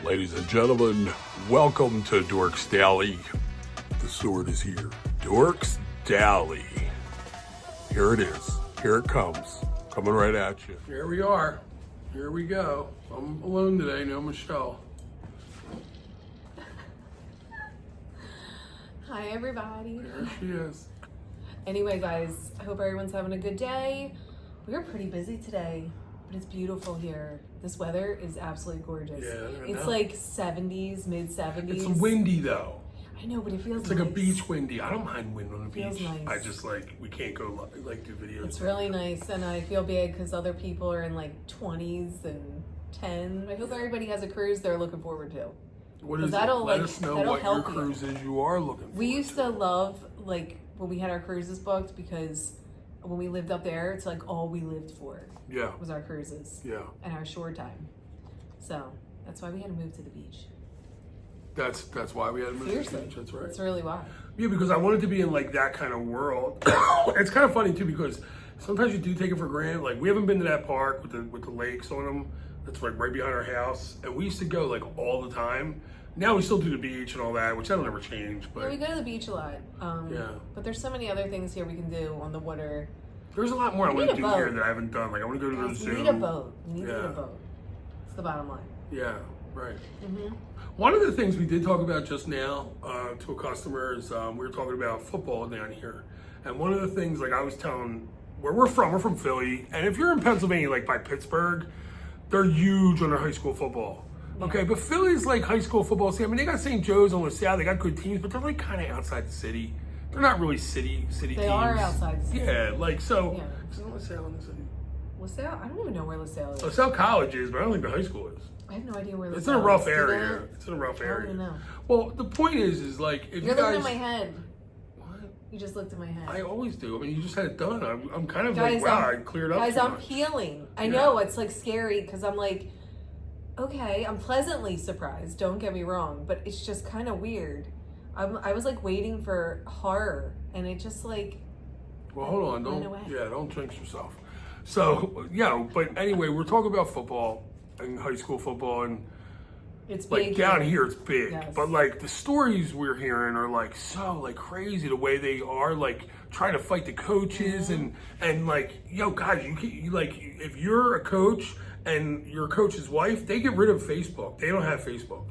Ladies and gentlemen, welcome to Dorks Daily. The sword is here. Dorks Daily. Here it is. Here it comes. Coming right at you. Here we are. Here we go. I'm alone today, no Michelle. Hi everybody. There she is. Anyway guys, I hope everyone's having a good day. We're pretty busy today, but it's beautiful here. This weather is absolutely gorgeous. Yeah, it's like 70s, mid 70s. It's windy though. I know, but it feels It's nice. like a beach windy. I don't mind wind on the Feels beach. nice. I just we can't go do videos. It's really nice, and I feel bad because other people are in like 20s and 10. I hope everybody has a cruise they're looking forward to. What is it? Let us know what your help you. cruises you are looking for. We used to love like when we had our cruises booked because when we lived up there, it's like all we lived for. Yeah. Was our cruises. Yeah. And our shore time. So that's why we had to move to the beach. That's why we had to move Seriously. to the beach. That's right. That's really why. Yeah, because I wanted to be in like that kind of world. It's kind of funny too because sometimes you do take it for granted. Like we haven't been to that park with the lakes on them. That's like right behind our house, and we used to go like all the time. Now we still do the beach and all that, which that'll never change. But Yeah, we go to the beach a lot. yeah. But there's so many other things here we can do on the water. There's a lot more I We want to need do a boat. here that I haven't done. Like I want to go to the Guys, zoo. we need a boat. We need to get Yeah. a boat. It's the bottom line. Yeah, right. Mm-hmm. One of the things we did talk about just now to a customer is we were talking about football down here. And one of the things, like I was telling, where we're from Philly. And if you're in Pennsylvania, like by Pittsburgh, they're huge on their high school football. Yeah. Okay, but Philly's like high school football. See, I mean, they got St. Joe's on LaSalle. They got good teams, but they're like kind of outside the city. They're not really city teams. They are outside the city. Yeah, like so. Yeah. Isn't LaSalle in the city? LaSalle? I don't even know where LaSalle is. LaSalle College is, but I don't think the high school is. I have no idea where LaSalle is. It's in a rough Do you area. know? It's in a rough I don't area. even know. Well, the point is like if You're you looking guys. at my head. What? You just looked at my head. I always do. I mean, you just had it done. I'm kind of Guys, like, wow, I cleared up. Guys, too I'm much. peeling. I Yeah. know it's like scary because I'm like, okay, I'm pleasantly surprised. Don't get me wrong, but it's just kind of weird. I was like waiting for horror, and it just like. Well, hold on. Went Don't. away. Yeah, don't jinx yourself. So yeah, but anyway, we're talking about football and high school football, and It's like big down here it's big. Yes. But like the stories we're hearing are like so like crazy. The way they are like trying to fight the coaches and like yo guys, you like if you're a coach and your coach's wife, they get rid of Facebook. They don't have Facebook.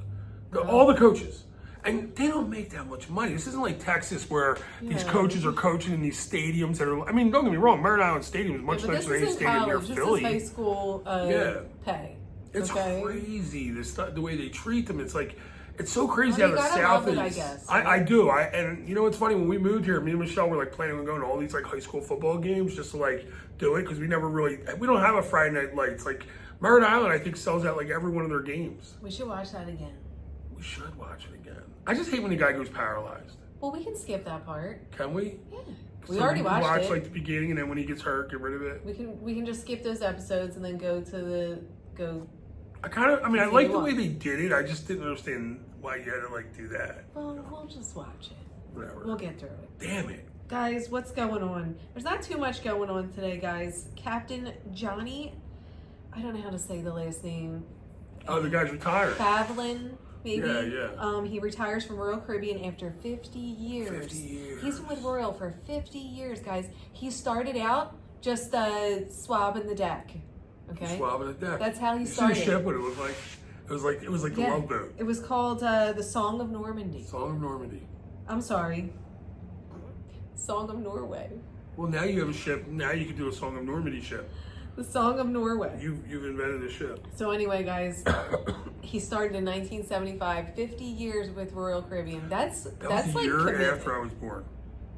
All the coaches. And they don't make that much money. This isn't like Texas where these Yeah. coaches are coaching in these stadiums that are, I mean, don't get me wrong, Merritt Island Stadium is much But nicer this than any is in stadium near college. This Philly. is high school Yeah. pay. It's okay? crazy, the way they treat them. It's like, it's so crazy Well, how you the gotta South love it, is. I guess, I right? do. And you know what's funny? When we moved here, me and Michelle were like planning on going to all these like high school football games just to like do it because we don't have a Friday night lights. Like Merritt Island, I think sells out like every one of their games. We should watch that again. We should watch it again. I just hate when the guy goes paralyzed. Well, we can skip that part. Can we? Yeah. So We already can watched it. like the beginning, and then when he gets hurt, get rid of it. We can just skip those episodes and then go to go. I mean, I Continue like the on. way they did it. I just didn't understand why you had to like do that. Well, we'll just watch it. Whatever. We'll get through it. Damn it. Guys, what's going on? There's not too much going on today, guys. Captain Johnny, I don't know how to say the last name. Oh, the guy's retired. Favlin, maybe. Yeah. He retires from Royal Caribbean after 50 years. 50 years. He's been with Royal for 50 years, guys. He started out just swabbing the deck. Okay. Swabbing the deck. That's how he You see started. the ship? What it looked like? It was like the Love Boat. It was called the Song of Normandy. Song of Normandy. I'm sorry. Song of Norway. Well, now you have a ship. Now you can do a Song of Normandy ship. The Song of Norway. You've invented a ship. So anyway, guys, he started in 1975, 50 years with Royal Caribbean. That's That that's was a like year commitment. after I was born.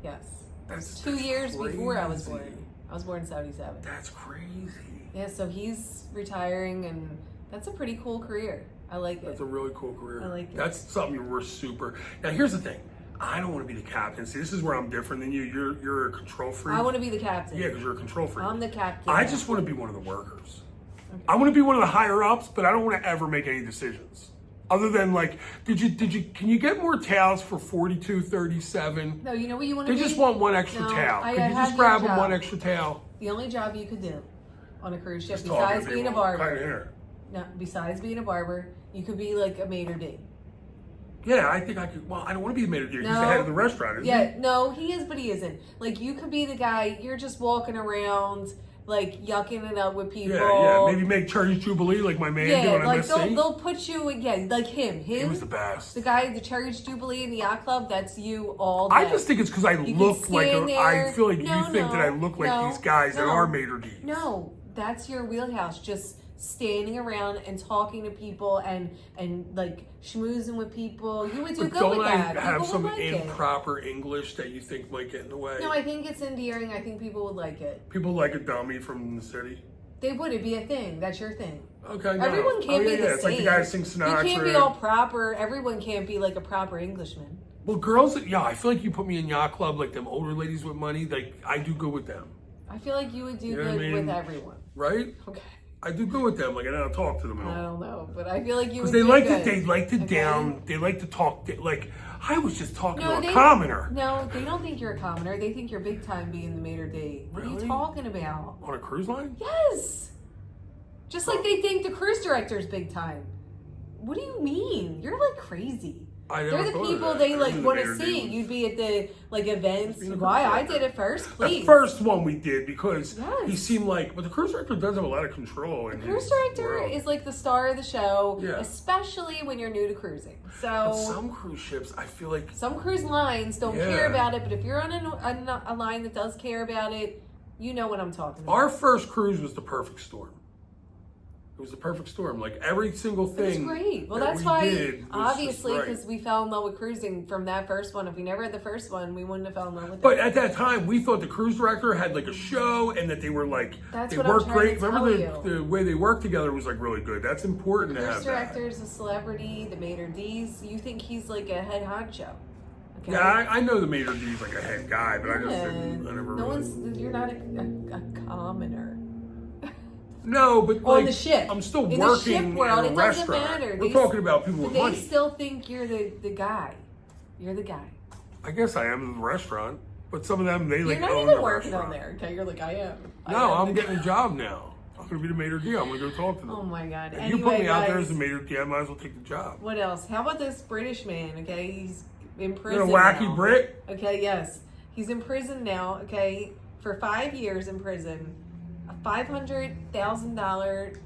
Yes. That's 2 years before I was crazy. born. I was born in 77. That's crazy. Yeah, so he's retiring, and that's a pretty cool career. I like it. That's a really cool career. I like it. That's something we're super. Now here's the thing. I don't want to be the captain. See, this is where I'm different than you. You're a control freak. I want to be the captain. Yeah, because you're a control freak. I'm the captain. I just want to be one of the workers. Okay. I want to be one of the higher ups, but I don't want to ever make any decisions. Other than like, can you get more towels for $42.37? No, you know what you want to They be? just want one extra No, towel. I Could you have just your grab them job. one extra towel? The only job you could do on a cruise ship Just talking besides to being a people. barber. Kind of here. Now, besides being a barber, you could be like a maitre d'. Yeah, I think I could. Well, I don't want to be the maitre d'. He's the head of the restaurant, isn't he? Yeah, no, he is, but he isn't. Like, you could be the guy, you're just walking around, like, yucking it up with people. Yeah. Maybe make Cherry Jubilee like my man did on like MSC. they'll put you, like him. He was the best. The guy, the Cherry Jubilee in the yacht club, that's you all day. I just think it's because I look like I feel like you think that I look like these guys that are maitre d's. No, that's your wheelhouse. Just standing around and talking to people and like schmoozing with people. You would do good with that. Don't I have some like improper English that you think might get in the way? No, I think it's endearing. I think people would like it. People like a dummy from the city? They would. It'd be a thing. That's your thing. Okay, no. Everyone can't be the same. It's like the guy who sings Sinatra. You can't be all proper. Everyone can't be like a proper Englishman. Well, girls, I feel like you put me in yacht club, like them older ladies with money, like I do good with them. I feel like you would do good with everyone. Right? Okay. I do good with them. Like I don't talk to them at all. I don't know, but I feel like you would. Because They like to talk. Like I was just talking to a commoner. No, they don't think you're a commoner. They think you're big time being the maitre d'. What are you talking about? On a cruise line? Yes. Just like they think the cruise director's big time. What do you mean? You're like crazy. They're the people they like want to see. You'd be at the like events. Why I did it first, please. The first one we did because he seemed like, but the cruise director does have a lot of control. The cruise director is like the star of the show, especially when you're new to cruising. So but some cruise ships, I feel like some cruise lines don't care about it, but if you're on a line that does care about it, you know what I'm talking about. Our first cruise was the perfect storm. It was the perfect storm. Like every single thing. It was great. Well, that's why, obviously, because we fell in love with cruising from that first one. If we never had the first one, we wouldn't have fell in love with it. But at that time, we thought the cruise director had like a show and that they were like, they worked great. Remember the way they worked together was like really good. That's important to have. The cruise director's a celebrity, the maitre d's. You think he's like a head honcho. Okay? Yeah, I know the maitre d's like a head guy, but I just didn't. You're not a commoner. No, but on the ship. I'm still in working the ship world, in a restaurant. It doesn't matter. We're talking about people with money. They still think you're the guy. You're the guy. I guess I am in the restaurant, but some of them they like. You're not even working on there. Okay, you're like I am. No, I'm getting a job now. I'm gonna be the maitre d'. I'm gonna go talk to them. Oh my god! If you put me out there as a maitre d', I might as well take the job. What else? How about this British man? Okay, he's in prison. You're a wacky Brit. Okay, yes, he's in prison now. Okay, for 5 years in prison. A $500,000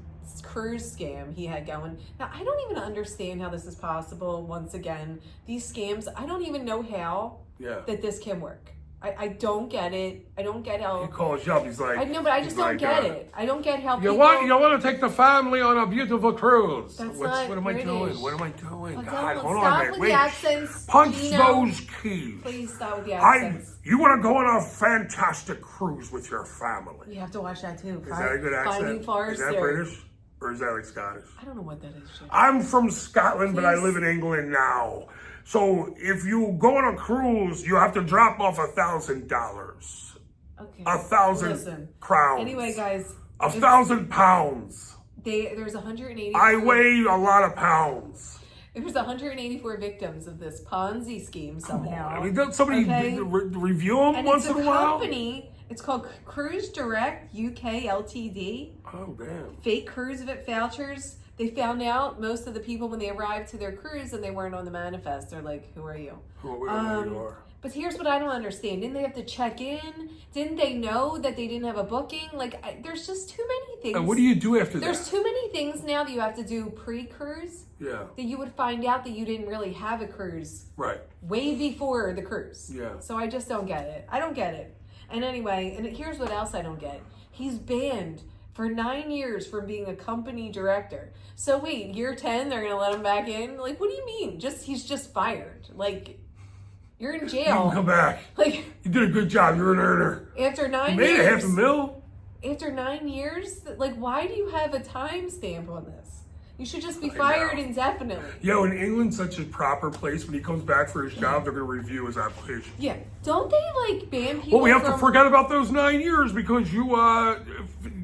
cruise scam he had going. Now, I don't even understand how this is possible. Once again, these scams, I don't even know how that this can work. I don't get it. I don't get how. He calls you up. He's like, I know, but I just don't get it. I don't get how you want to take the family on a beautiful cruise. What am I doing? What am I doing? God, hold on, wait. Accents, punch those keys. Please stop with the accents. You want to go on a fantastic cruise with your family. You have to watch that too. Is that a good accent? Is that British? Or is that like Scottish? I don't know what that is. Shit. I'm from Scotland, but I live in England now. So if you go on a cruise, you have to drop off $1,000. Okay. 1,000 crowns. Anyway, guys. 1,000 pounds. There's 180. I weigh a lot of pounds. There's 184 victims of this Ponzi scheme somehow. I mean, doesn't somebody review them and once in a while? Company. It's called Cruise Direct UK Ltd. Oh, damn. Fake cruise vouchers. They found out most of the people when they arrived to their cruise and they weren't on the manifest. They're like, who are you? We don't know who you are. But here's what I don't understand. Didn't they have to check in? Didn't they know that they didn't have a booking? Like, there's just too many things. And what do you do after that? There's too many things now that you have to do pre-cruise. Yeah. That you would find out that you didn't really have a cruise. Right. Way before the cruise. Yeah. So I just don't get it. I don't get it. And anyway, and here's what else I don't get. He's banned for 9 years from being a company director. So wait, year 10, they're going to let him back in? Like, what do you mean? He's just fired. Like, you're in jail. You can come back. Like, you did a good job. You're an earner. After 9 years. You made years. $500,000. After 9 years? Like, why do you have a timestamp on this? You should just be fired indefinitely. Yo, in England, such a proper place. When he comes back for his job, they're going to review his application. Yeah. Don't they, like, ban people Well, we have to forget about those 9 years because you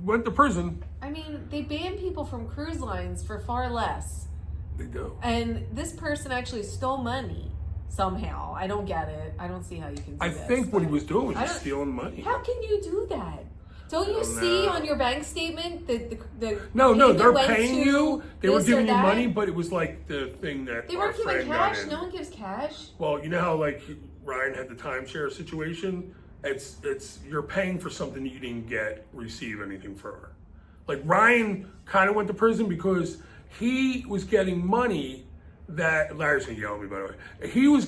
went to prison. I mean, they ban people from cruise lines for far less. They do. And this person actually stole money somehow. I don't get it. I don't see how you can do I this. think what he was doing was just stealing money. How can you do that? Don't you see on your bank statement that the No, payment they're went paying to you. They were this giving or you that? money, but it was like the thing that They our weren't giving friend got cash. in. No one gives cash. Well, you know how like Ryan had the timeshare situation. It's you're paying for something that you didn't receive anything for. Like Ryan kind of went to prison because he was getting money that Larry's gonna yell at me, by the way. He was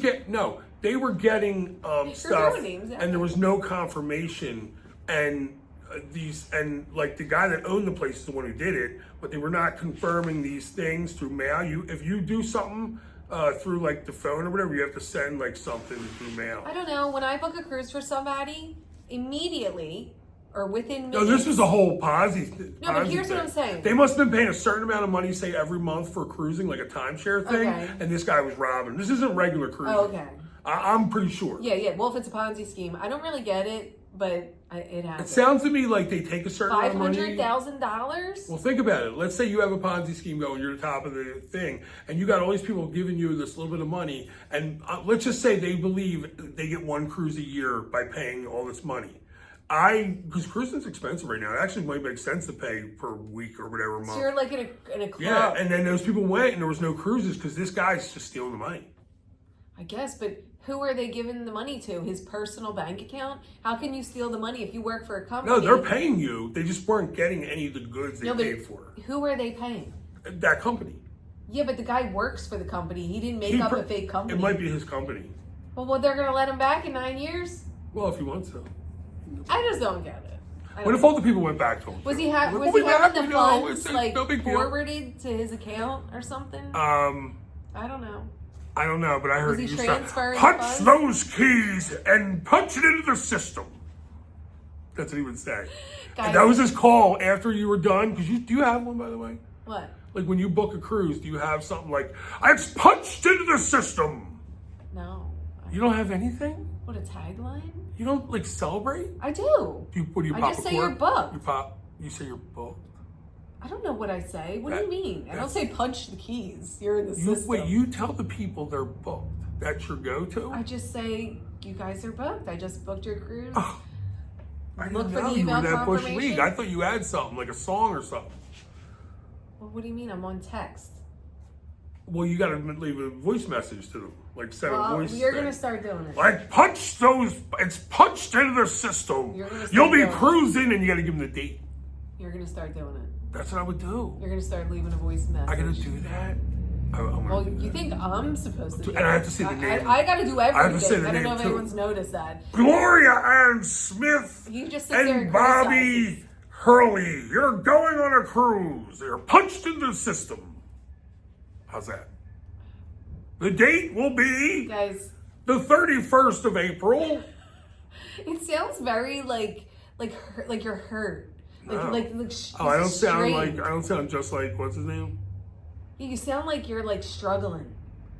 they were getting stuff, names, yeah. and there was no confirmation, and like the guy that owned the place is the one who did it, but they were not confirming these things through mail. If you do something through like the phone or whatever, you have to send like something through mail. I don't know. When I book a cruise for somebody, immediately or within minutes. No, this was a whole Ponzi. No, but here's thing. what I'm saying. They must have been paying a certain amount of money, say every month for cruising, like a timeshare thing, Okay. and this guy was robbing. This isn't regular cruising. Oh, okay. I'm pretty sure. Yeah. Well, if it's a Ponzi scheme, I don't really get it, but it happens. It sounds to me like they take a certain amount of money. $500,000? Well, think about it. Let's say you have a Ponzi scheme going, you're the top of the thing, and you got all these people giving you this little bit of money, and let's just say they believe they get one cruise a year by paying all this money. Because cruising's expensive right now. It actually might make sense to pay per week or whatever month. So you're like in a club. Yeah, and then those people went and there was no cruises because this guy's just stealing the money. I guess, but who are they giving the money to? His personal bank account? How can you steal the money if you work for a company? No, they're paying you. They just weren't getting any of the goods they paid for. Who are they paying? That company. Yeah, but the guy works for the company. He didn't make up a fake company. It might be his company. Well, they're going to let him back in 9 years? Well, if he wants to. I just don't get it. What if all the people went back to him? Was he having the funds no big deal. forwarded to his account or something? I don't know. I don't know, but I heard he you transferring punch funds? those keys and punch it into the system. That's what he would say. Guys, And that was his call after you were done. Because do you have one, by the way? What? Like when you book a cruise, do you have something like, it's punched into the system? No. You don't have anything? What, a tagline? You don't like celebrate? I do. What do you I pop just a say cork? you're booked. You say you're booked? I don't know what I say. What do you mean? I don't say punch the keys. You're in the system. Wait, you tell the people they're booked. That's your go-to? I just say, you guys are booked. I just booked your cruise. Oh, I Look didn't for know the you were email that bush confirmation. league. I thought you had something, like a song or something. Well, what do you mean? I'm on text. Well, you got to leave a voice message to them. Like send a voice You're thing. going to start doing it. Like, punch those, it's punched into their system. You're gonna start You'll be doing it. cruising and you got to give them the date. You're going to start doing it. That's what I would do. You're going to start leaving a voice message. I got to do that? Well, you think I'm supposed to do And I have it. to say the name. I got to do everything. I have to say the I don't know name, if too. anyone's noticed that. Gloria Ann Smith You just sit there and and Bobby criticize. Hurley, you're going on a cruise. They're punched into the system. How's that? The date will be Guys, the 31st of April. it sounds very like you're hurt. No. Like Oh, I don't strained. sound just like, what's his name? You sound like you're like struggling.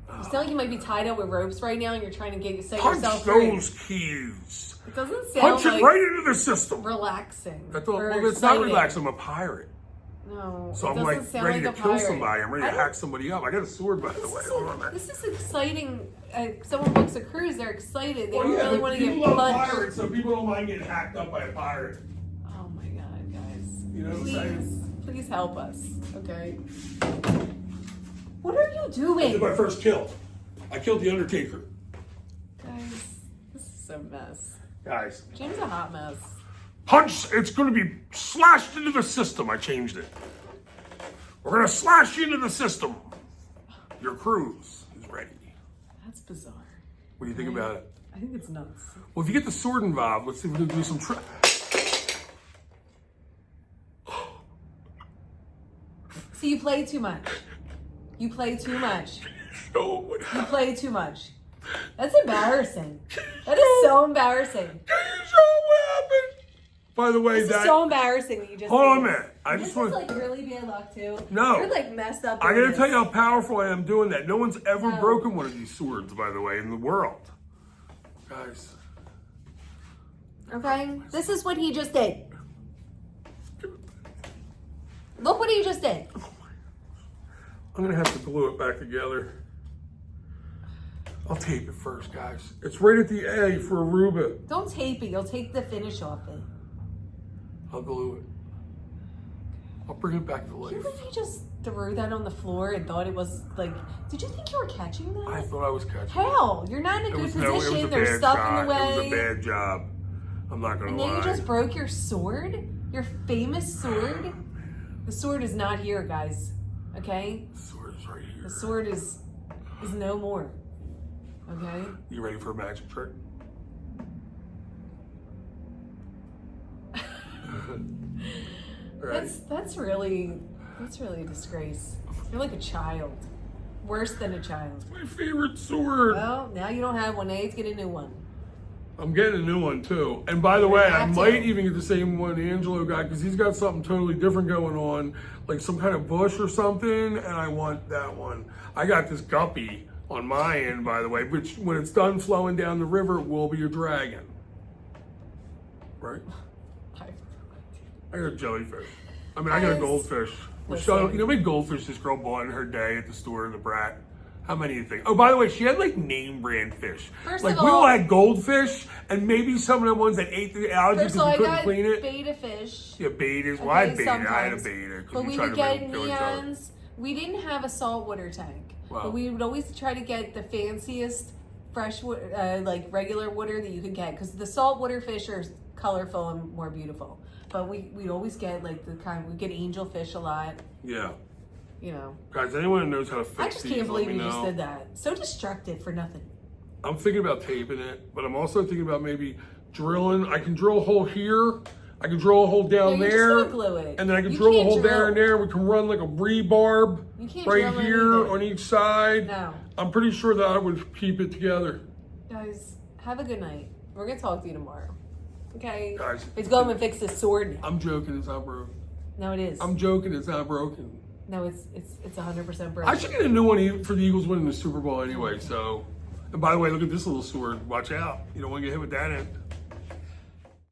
You sound like you might be tied up with ropes right now and you're trying to set Punch yourself free. those keys. It doesn't sound Punch like it right into the system. relaxing. I thought, or well, it's not exciting. relaxing. I'm a pirate. No. So it I'm doesn't like sound ready like to a kill pirate. somebody. I'm ready to I don't- hack somebody up. I got a sword, by the way. Hold on a minute. This is exciting. Someone books a cruise, they're excited. They Well, don't yeah, really but want to get people love punched. pirates, so people don't mind getting hacked up by a pirate. Oh my god, guys. You know what I'm saying? Please help us, okay? What are you I did doing? my first kill. I killed the Undertaker. Guys, this is a mess. Guys, Jim's a hot mess. punch, it's going to be slashed into the system. I changed it. We're going to slash you into the system. Your cruise is ready. That's bizarre. What do you think about it? I think it's nuts. Well, if you get the sword involved, let's see if we can do some See, you play too much. You play too much. show what You happened. play too much. That's embarrassing. That is so embarrassing. Can you show what happened? By the way, This that... is so embarrassing that you just Hold on a did this. minute. I This just is want like really bad luck too. No. You're like messed up. I doing gotta tell this. you how powerful I am doing that. No one's ever No. broken one of these swords, by the way, in the world. Guys. Okay? This is what he just did. Look what he just did. I'm gonna have to glue it back together. I'll tape it first, guys. It's right at the A for Aruba. Don't tape it. You'll take the finish off it. I'll glue it. I'll bring it back to life. You think he just threw that on the floor and thought it was like? Did you think you were catching that? I thought I was catching it. Hell, you're not in a good position. No, it was a There's bad stuff shot. in the way. It was a bad job. I'm not gonna And lie. then you just broke your sword? Your famous sword? The sword is not here, guys. Okay? The sword is right here. The sword is no more. Okay? You ready for a magic trick? Ready? That's really a disgrace. You're like a child. Worse than a child. My favorite sword. Well, now you don't have one. Now you get a new one. I'm getting a new one too. And by the way, I might even get the same one Angelo got because he's got something totally different going on, like some kind of bush or something, and I want that one. I got this guppy on my end, by the way, which when it's done flowing down the river, it will be a dragon. Right? I got a jellyfish. I mean, I got a goldfish. Michelle, you know how many goldfish this girl bought in her day at the store in the Brat? How many do you think? Oh, by the way, she had like name brand fish. First like of we all, all had goldfish, and maybe some of the ones that ate the algae first because of all, we I couldn't got clean it. beta fish. Yeah, betas. Well, Okay, I had beta. I had a sometimes. beta. But we would get neons. We didn't have a saltwater tank. Wow. But we would always try to get the fanciest fresh, like regular water that you could get. Because the saltwater fish are colorful and more beautiful. But we'd always get like the kind, we'd get angelfish a lot. Yeah. You know. Guys, anyone who knows how to fix I just these, can't believe let me you just know. did that. So destructive for nothing. I'm thinking about taping it, but I'm also thinking about maybe drilling. I can drill a hole here. I can drill a hole down No, you're there. just gonna glue it. And then I can You drill a can't hole there drill. and there. We can run like a rebarb You can't right drill here anything. on each side. No. I'm pretty sure that I would keep it together. Guys, have a good night. We're gonna talk to you tomorrow. Okay? Guys, Let's go home and fix this sword now. I'm joking. It's not broken. No, it is. I'm joking. It's not broken. No, it's 100% broken. I should get a new one for the Eagles winning the Super Bowl anyway. So, and by the way, look at this little sword. Watch out. You don't want to get hit with that end.